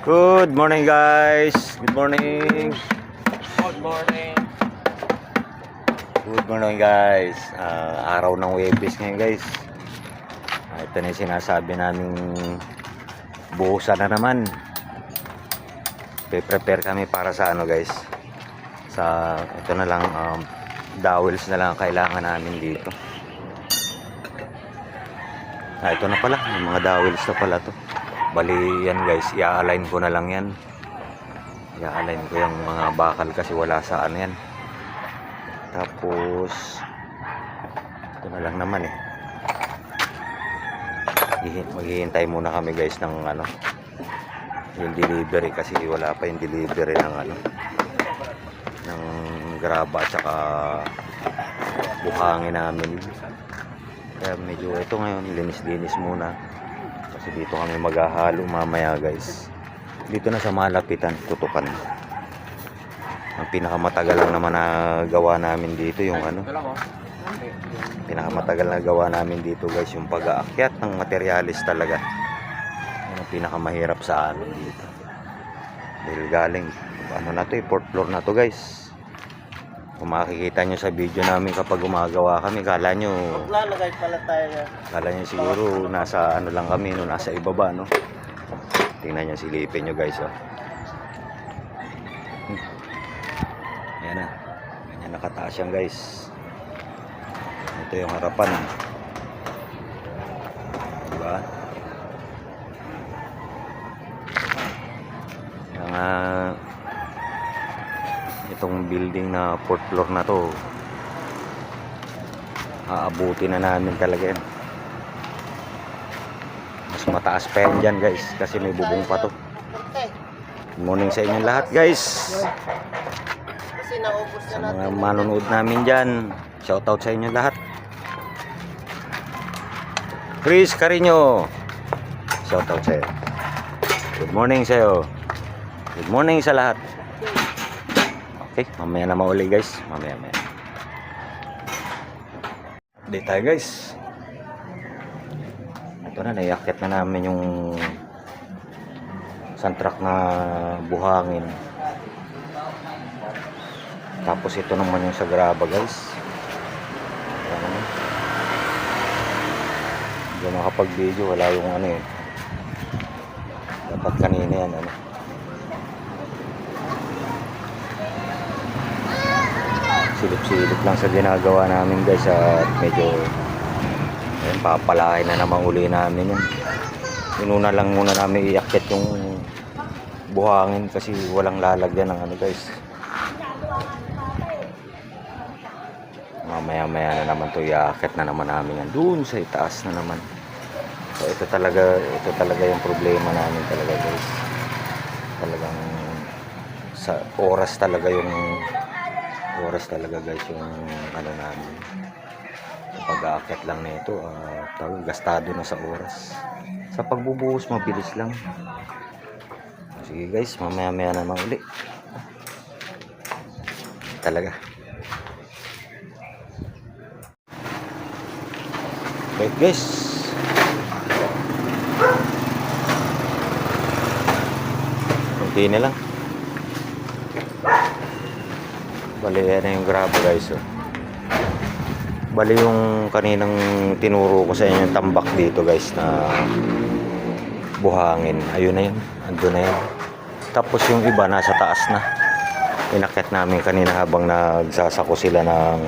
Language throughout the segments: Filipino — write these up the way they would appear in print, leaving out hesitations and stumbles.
Good morning guys. Good morning. Good morning. Good morning guys. Araw ng Huwebes ngayon guys. Ito na yung sinasabi naming buhusan na naman. Prepare kami para sa ano guys. Sa ito na lang dowels na lang kailangan namin dito. Ito na pala, yung mga dowels na pala to. Bali yan guys, i-align ko na lang yan. I-align ko yung mga bakal kasi wala sa ano yan. Tapos ito na lang naman eh. Maghihintay muna kami guys ng ano, yung delivery kasi wala pa yung delivery ng ano, ng graba at saka buhangin namin. Kaya medyo ito ngayon linis-linis muna kasi dito kami maghahalo mamaya guys. Dito na sa malapitan tutukan. Ang pinakamatagal lang naman na gawa namin dito yung ano, pinakamatagal na gawa namin dito guys yung pag-aakyat ng materialis talaga. Yan ang pinakamahirap sa amin dito dahil galing ano na to eh, 4th floor na to guys. Kung makikita nyo sa video namin kapag gumagawa kami, kala nyo Maglalagay pala tayo yan. kala nyo siguro nasa ano lang kami no, nasa ibaba no. Tingnan nyo, silipin nyo guys oh. Ayan na, ganyan nakataas yan guys. Ito yung harapan, diba? Yung itong building na 4th floor na to, aabuti na namin talaga yan. Mas mataas pa yan dyan guys kasi may bubong pa to. Good morning sa inyong lahat guys. Kasi naubos Sa na mga natin. manonood namin dyan, shoutout sa inyong lahat. Chris Carino, shoutout sa'yo. Good morning sa'yo. Good morning sa lahat. Okay, mamaya na mauli guys. Mamaya. Update tayo guys. Ito na, naiakit na namin yung santrak na buhangin. Tapos ito naman yung sa graba guys. Ayan naman. Hindi makapag-video, wala yung ano eh. Dapat kanina yan ano. Silip-silip lang sa ginagawa namin guys at medyo ayun, papalahin na naman uli namin yun. Inuna lang muna namin iakyat yung buhangin kasi walang lalagyan ng ano guys. Mamaya-maya na naman to, iakyat na naman namin yan dun sa itaas na naman. So ito talaga yung problema namin talaga guys. Talagang sa oras talaga guys yung ano namin. Pag-aakyat lang nito, gastado na sa oras. Sa pagbubuhos mabilis lang. Sige guys, mamaya-maya naman uli. Talaga. Wait guys. Kunti na lang. Bali yan na yung graba guys oh. Bali yung kaninang tinuro ko sa inyo yung tambak dito guys na buhangin, ayun na yun, andun na yan. Tapos yung iba nasa taas na, inakyat namin kanina habang nagsasako sila ng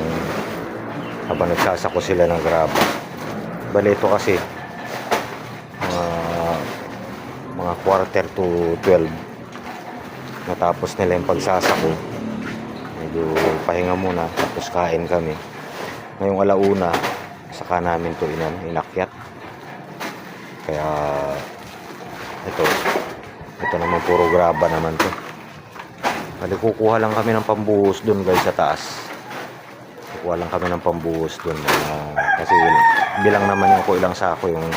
graba. Bali ito kasi mga 11:45 natapos nila yung pagsasako. Medyo pahinga muna tapos kain kami. Ngayong 1:00 saka namin to inakyat. Kaya ito naman puro graba naman to. Bali kukuha lang kami ng pambuhos dun guys sa taas. Kukuha lang kami ng pambuhos dun kasi bilang naman yung ilang sako yung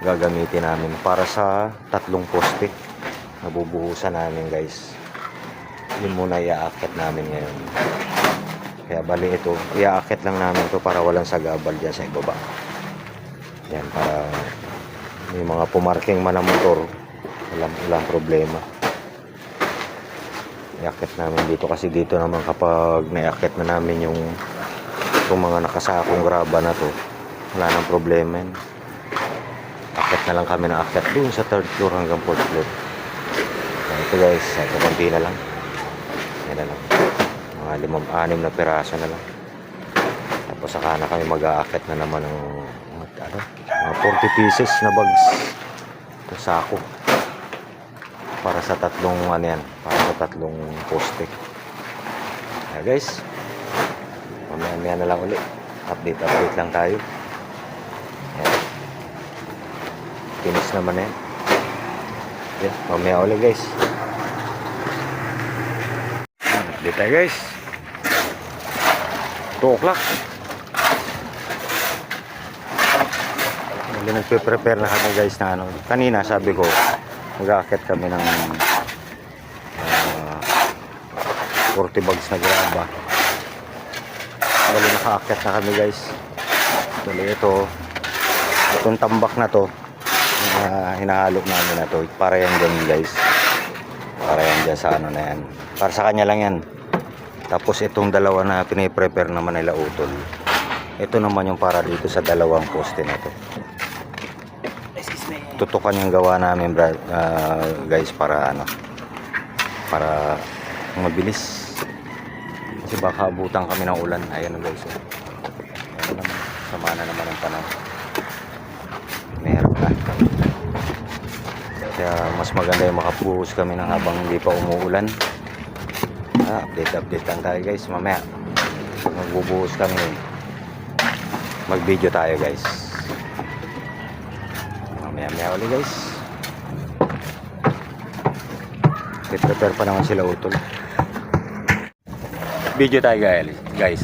gagamitin namin para sa 3 poste na bubuhusan namin guys. Yun muna iaakit namin ngayon. Kaya bali ito, iaakit lang namin to para walang sagabal dyan sa ibaba. Yan, para may mga pumarking man na motor Walang problema. Iakit namin dito kasi dito naman kapag naiakit na namin yung mga nakasakong graba na to, wala nang problema yan. Akit na lang kami ng akit doon sa 3rd floor hanggang 4th floor. Ito guys, ito konti na lang. Yan na lang. Mga 5-6 na piraso na lang. Tapos saka na kami mag-aakit na naman ng mga 40 pieces na bags. Ito sako. Para sa tatlong para sa tatlong poste. Kaya guys, mamaya na lang ulit. Update lang tayo. Ayan. Finish naman yan. Yeah, mamaya ulit guys. Update tayo guys. 2 o'clock. Nagpe-prepare na kami guys na kanina sabi ko mag-aakit kami ng 40 bags na graba. Bali naka-aakit na kami guys. Bali itong tambak na to hinahalog namin na to para yan dyan guys, para yan dyan sa na yan, para sa kanya lang yan. Tapos itong dalawa na piniprepare naman nila utol, ito naman yung para dito sa dalawang poste na to. Tutukan yung gawa namin guys para para mabilis kasi baka abutan kami ng ulan. Ayan guys, ayan naman, sama na naman ang panahon, meron na. Kaya mas maganda yung makapuhos kami ng habang hindi pa umuulan. Update lang tayo guys. Mamaya magbubuhos kami, mag video tayo guys. Mamaya ulit guys. Prepare pa naman sila utol. Video tayo guys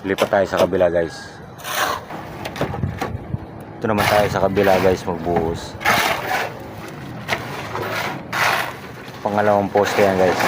Lipat tayo sa kabila guys. Ito naman tayo sa kabila guys, magbuhos. Pangalawang poste yan guys.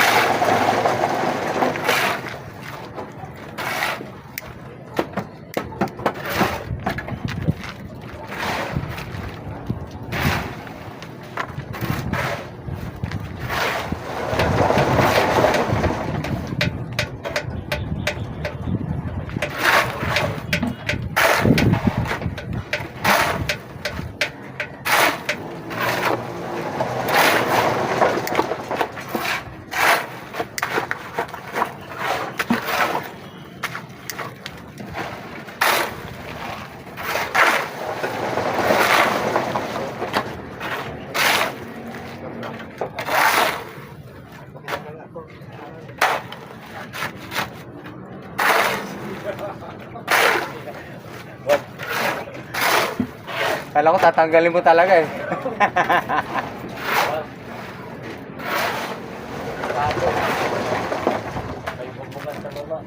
Kala ko tatanggalin mo talaga eh. May bubukas sa baba.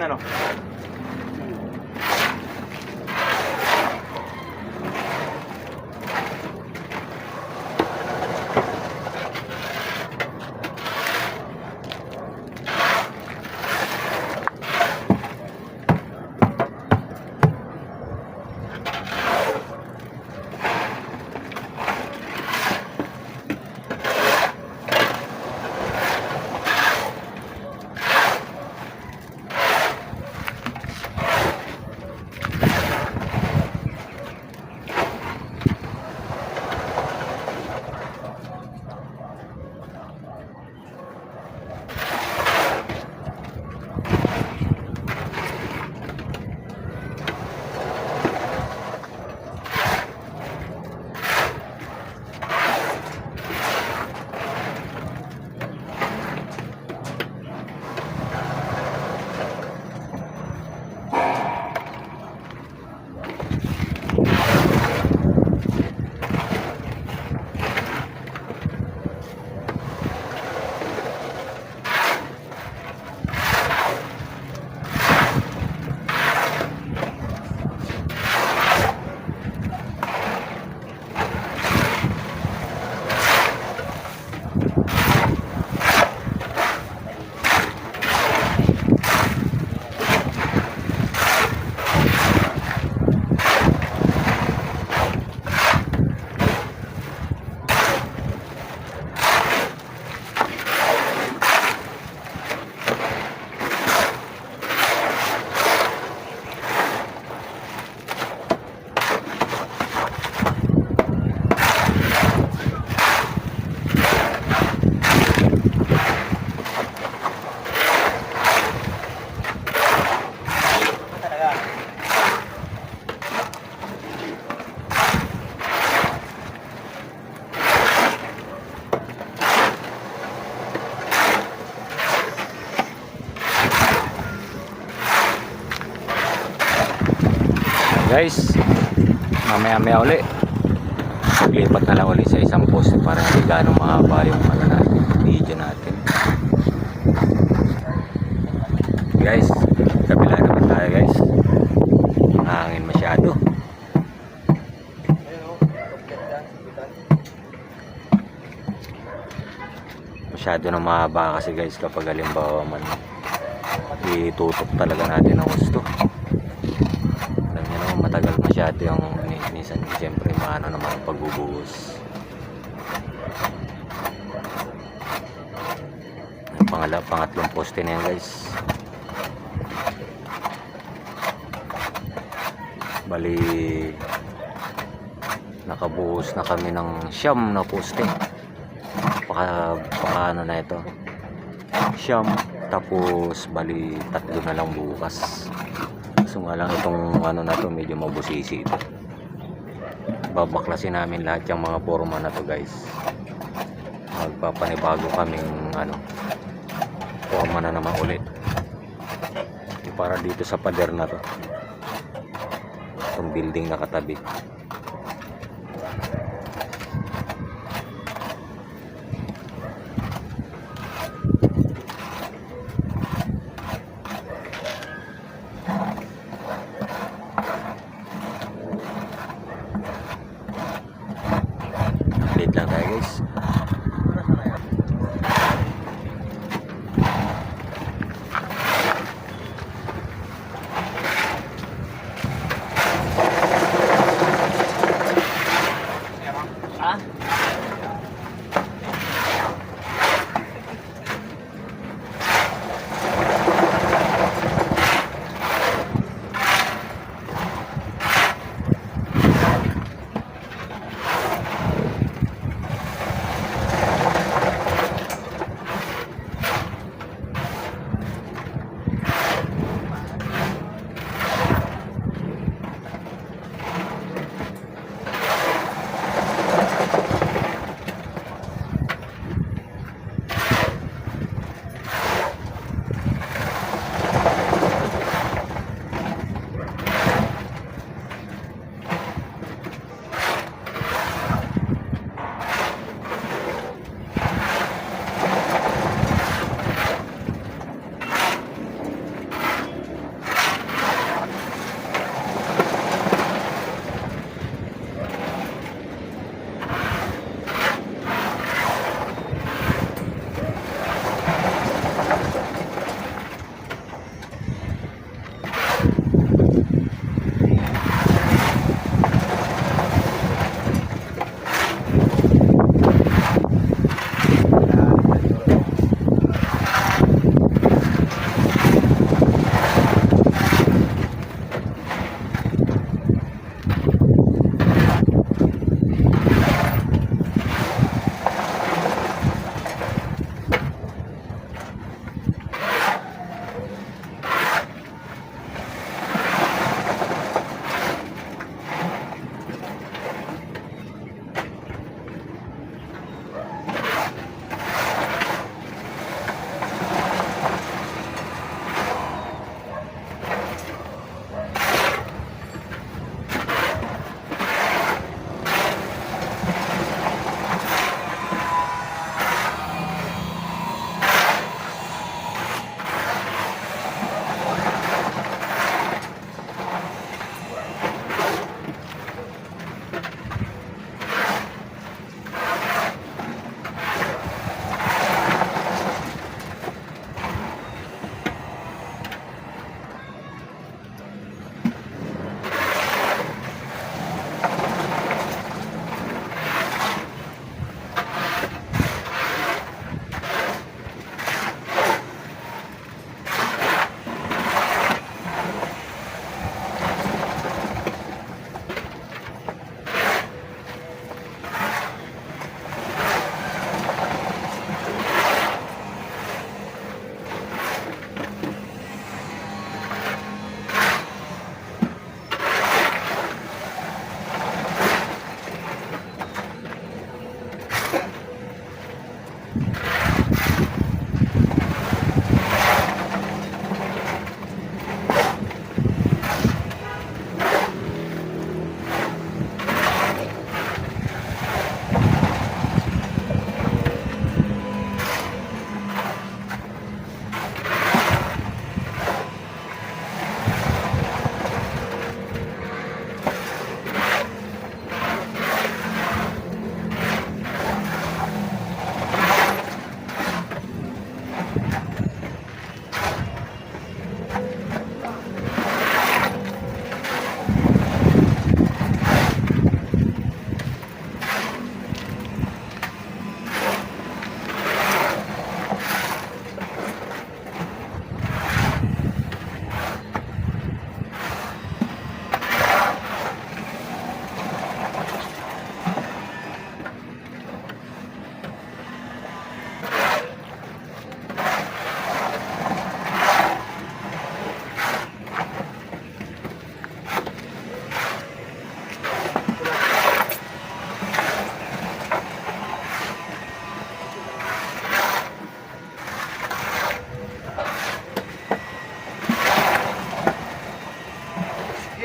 yan ano? Guys, mamaya uli lipat na lang uli sa isang post para hindi gano'ng mahaba yung video natin. Guys, kabila naman tayo guys, hangin masyado. Masyado na mahaba kasi guys kapag halimbawa man itutok talaga natin ang gusto. Matagal masyado yung minsan siyempre maano naman ang pagbubuhos. Pangatlong poste na yan guys. Bali nakabuhos na kami ng 9 na poste. Baka ano na ito 9, tapos bali 3 na lang bukas. So nga lang itong ano na to medyo mabusisi ito. Babaklasin namin lahat yung mga forma na to guys. Magpapanibago kaming ano forma na naman ulit para dito sa pader na to, itong building na katabi. Update lang tayo guys.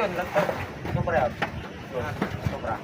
yun, lagpas. Sobra. Sobra.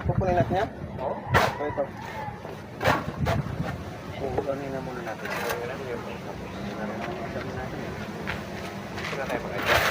Kukunin natin yan? Oo. O ito. Kukunin na muna natin. Sila tayo mag-ayos.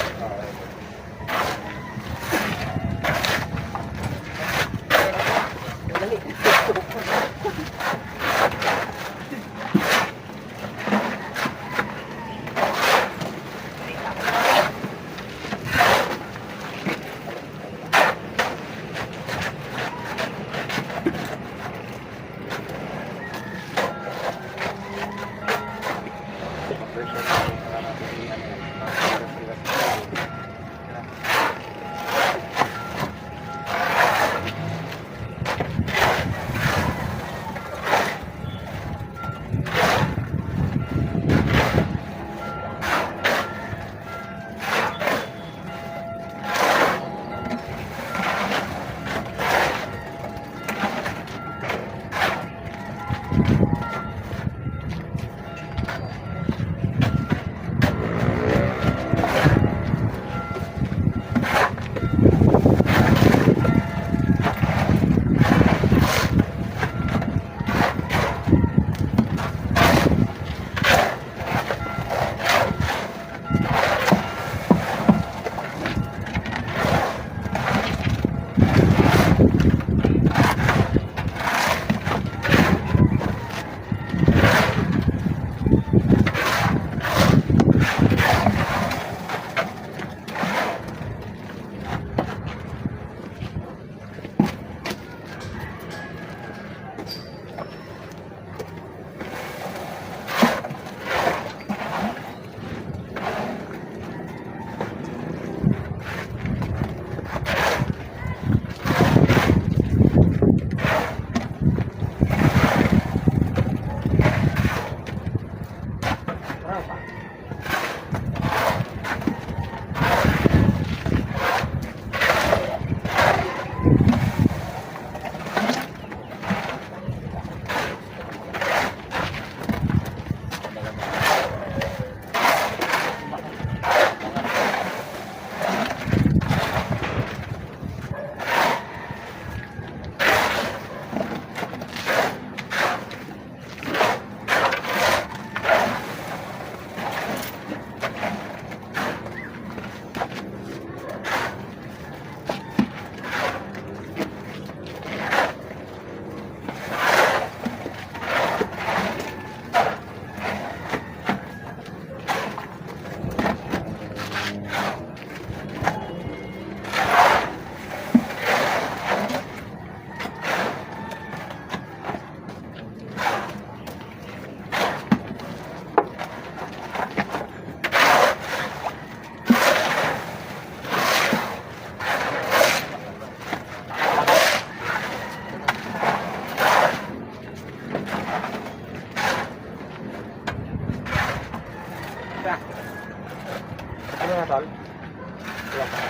Ano na tol? Wala pa.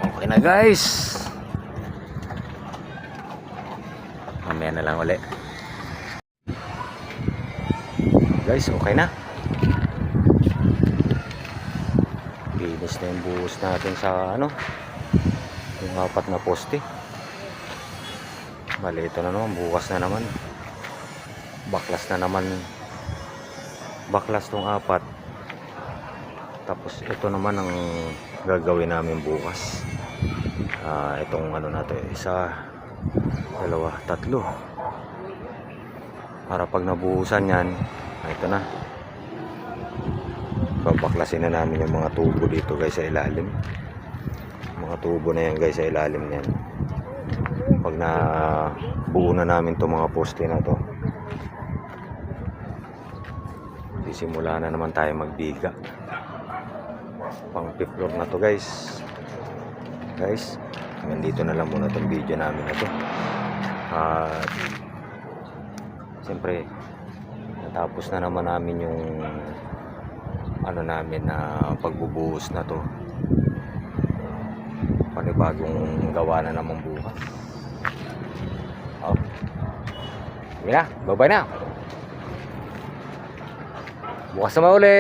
Okay na guys. Mamaya na lang uli. Guys, okay na. Finish na yung buhos natin sa ano, yung 4 na poste. Bali, ito na naman, bukas na naman. Baklas na naman. Baklas tong 4. Tapos ito naman ang gagawin namin bukas. Itong ano natin, 1, 2, 3. Para pag nabuhusan yan, ito na. Babaklasin na namin yung mga tubo dito guys sa ilalim. Mga tubo na yan guys sa ilalim niyan. Pag na buo na namin itong mga poste na to, sisimula na naman tayo magbiga. Pang 5th floor na to guys. Guys, nandito na lang muna itong video namin na to. At siyempre natapos na naman namin yung ano namin na pagbubuhos na to. Panibagong gawa na naman bukas. Sige na, bye bye na. Bukas na mauli.